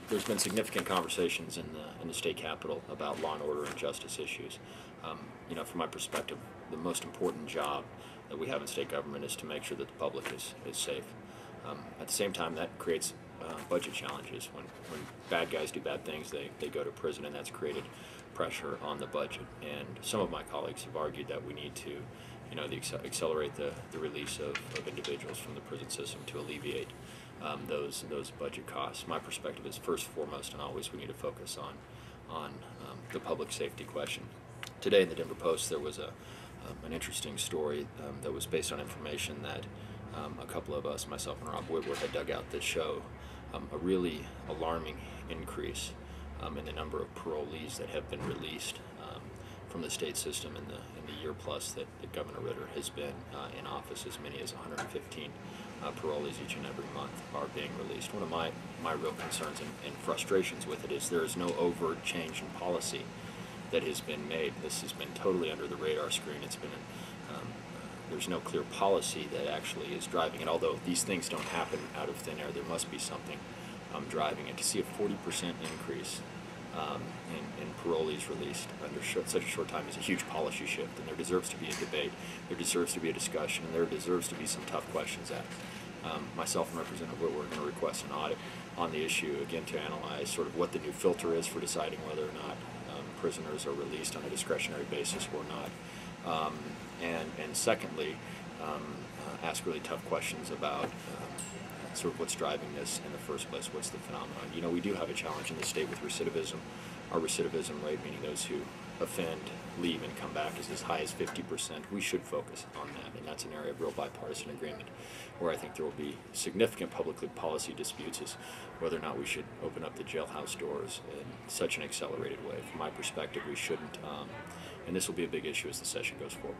there's been significant conversations in the state capitol about law and order and justice issues. From my perspective, the most important job that we have in state government is to make sure that the public is safe. At the same time, that creates budget challenges. When bad guys do bad things, they go to prison, and that's created pressure on the budget. And some of my colleagues have argued that we need to accelerate the release of individuals from the prison system to alleviate those budget costs. My perspective is first, foremost, and always we need to focus on the public safety question. Today in the Denver Post there was an interesting story that was based on information that a couple of us, myself and Rob Whitworth, had dug out that show a really alarming increase in the number of parolees that have been released from the state system in the year plus that Governor Ritter has been in office. As many as 115 parolees each and every month are being released. One of my real concerns and frustrations with it is there is no overt change in policy that has been made. This has been totally under the radar screen. It's been there's no clear policy that actually is driving it. Although these things don't happen out of thin air, there must be something driving it. To see a 40% increase in parolees released under such a short time is a huge policy shift, and there deserves to be a debate, there deserves to be a discussion, and there deserves to be some tough questions asked. Myself and Representative Whitworth are going to request an audit on the issue, again, to analyze sort of what the new filter is for deciding whether or not prisoners are released on a discretionary basis or not. And secondly, ask really tough questions about sort of what's driving this in the first place. What's the phenomenon? We do have a challenge in the state with recidivism. Our recidivism rate, meaning those who offend, leave, and come back, is as high as 50%. We should focus on that, and that's an area of real bipartisan agreement where I think there will be significant public policy disputes as whether or not we should open up the jailhouse doors in such an accelerated way. From my perspective, we shouldn't, and this will be a big issue as the session goes forward.